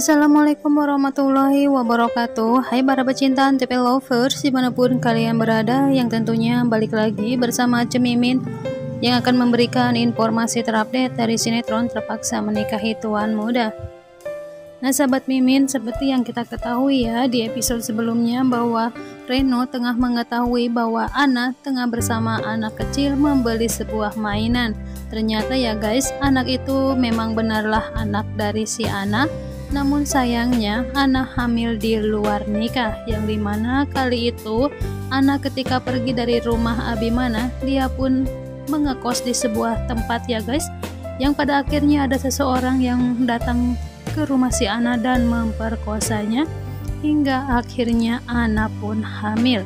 Assalamualaikum warahmatullahi wabarakatuh. Hai para pecinta TP Lovers dimanapun kalian berada, yang tentunya balik lagi bersama Cemimin yang akan memberikan informasi terupdate dari sinetron Terpaksa Menikahi Tuan Muda. Nah sahabat Mimin, seperti yang kita ketahui ya di episode sebelumnya bahwa Reno tengah mengetahui bahwa Ana tengah bersama anak kecil membeli sebuah mainan. Ternyata ya guys, anak itu memang benarlah anak dari si Ana. Namun sayangnya Ana hamil di luar nikah, yang dimana kali itu Ana ketika pergi dari rumah Abimana, dia pun mengekos di sebuah tempat ya guys, yang pada akhirnya ada seseorang yang datang ke rumah si Ana dan memperkosanya, hingga akhirnya Ana pun hamil.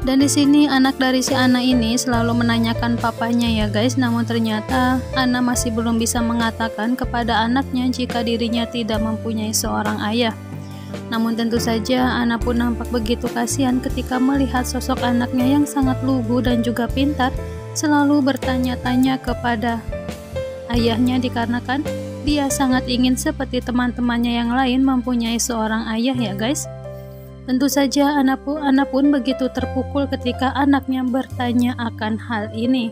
Dan di sini anak dari si Ana ini selalu menanyakan papanya ya guys, namun ternyata Ana masih belum bisa mengatakan kepada anaknya jika dirinya tidak mempunyai seorang ayah. Namun tentu saja Ana pun nampak begitu kasihan ketika melihat sosok anaknya yang sangat lugu dan juga pintar, selalu bertanya-tanya kepada ayahnya dikarenakan dia sangat ingin seperti teman-temannya yang lain mempunyai seorang ayah ya guys. Tentu saja Ana pun begitu terpukul ketika anaknya bertanya akan hal ini.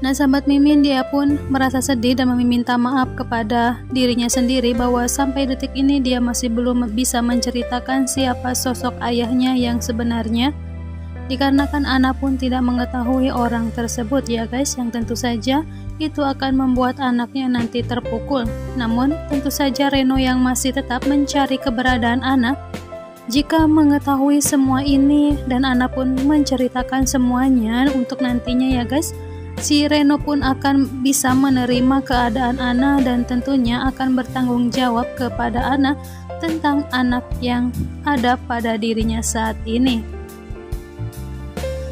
Nah sahabat Mimin, dia pun merasa sedih dan meminta maaf kepada dirinya sendiri bahwa sampai detik ini dia masih belum bisa menceritakan siapa sosok ayahnya yang sebenarnya, dikarenakan Ana pun tidak mengetahui orang tersebut ya guys, yang tentu saja itu akan membuat anaknya nanti terpukul. Namun tentu saja Reno yang masih tetap mencari keberadaan Ana. Jika mengetahui semua ini dan Ana pun menceritakan semuanya untuk nantinya ya guys, si Reno pun akan bisa menerima keadaan Ana dan tentunya akan bertanggung jawab kepada Ana tentang anak yang ada pada dirinya saat ini.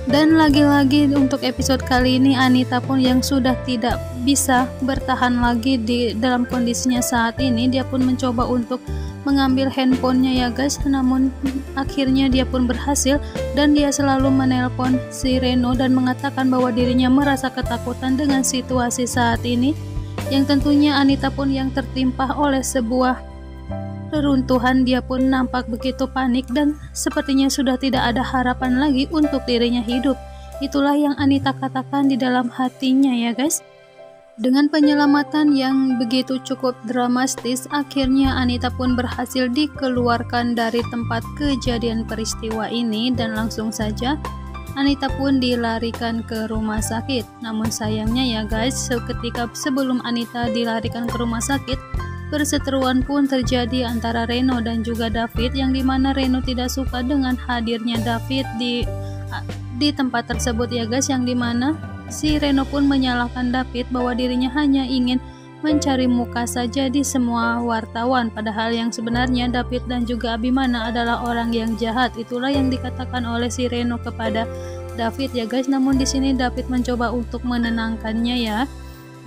Dan lagi-lagi untuk episode kali ini Anita pun yang sudah tidak bisa bertahan lagi di dalam kondisinya saat ini, dia pun mencoba untuk mengambil handphonenya ya guys, namun akhirnya dia pun berhasil dan dia selalu menelpon si Reno dan mengatakan bahwa dirinya merasa ketakutan dengan situasi saat ini, yang tentunya Anita pun yang tertimpa oleh sebuah reruntuhan. Dia pun nampak begitu panik dan sepertinya sudah tidak ada harapan lagi untuk dirinya hidup. Itulah yang Anita katakan di dalam hatinya ya guys. Dengan penyelamatan yang begitu cukup dramatis, akhirnya Anita pun berhasil dikeluarkan dari tempat kejadian peristiwa ini dan langsung saja Anita pun dilarikan ke rumah sakit. Namun sayangnya ya guys, seketika sebelum Anita dilarikan ke rumah sakit, perseteruan pun terjadi antara Reno dan juga David, yang dimana Reno tidak suka dengan hadirnya David di tempat tersebut ya guys, yang dimana si Reno pun menyalahkan David bahwa dirinya hanya ingin mencari muka saja di semua wartawan, padahal yang sebenarnya David dan juga Abimana adalah orang yang jahat. Itulah yang dikatakan oleh si Reno kepada David ya guys. Namun di sini David mencoba untuk menenangkannya ya.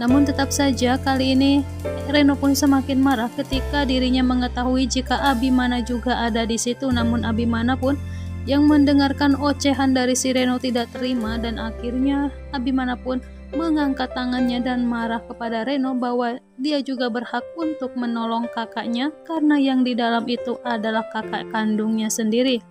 Namun tetap saja kali ini Reno pun semakin marah ketika dirinya mengetahui jika Abimana juga ada di situ. Namun Abimana pun yang mendengarkan ocehan dari si Reno tidak terima, dan akhirnya Abimana pun mengangkat tangannya dan marah kepada Reno bahwa dia juga berhak untuk menolong kakaknya karena yang di dalam itu adalah kakak kandungnya sendiri.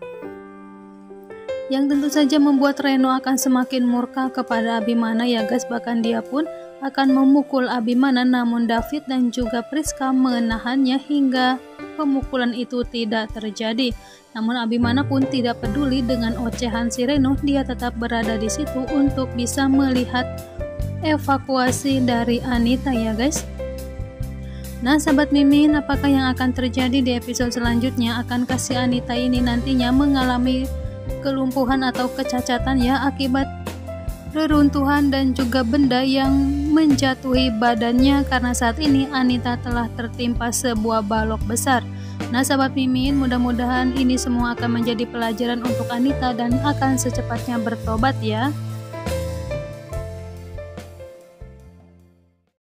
Yang tentu saja membuat Reno akan semakin murka kepada Abimana ya guys, bahkan dia pun akan memukul Abimana, namun David dan juga Priska menahannya hingga pemukulan itu tidak terjadi. Namun Abimana pun tidak peduli dengan ocehan si Reno, dia tetap berada di situ untuk bisa melihat evakuasi dari Anita ya guys. Nah sahabat Mimin, apakah yang akan terjadi di episode selanjutnya? Akankah si Anita ini nantinya mengalami kelumpuhan atau kecacatan ya akibat reruntuhan dan juga benda yang menjatuhi badannya, karena saat ini Anita telah tertimpa sebuah balok besar. Nah sahabat Mimin, mudah-mudahan ini semua akan menjadi pelajaran untuk Anita dan akan secepatnya bertobat ya.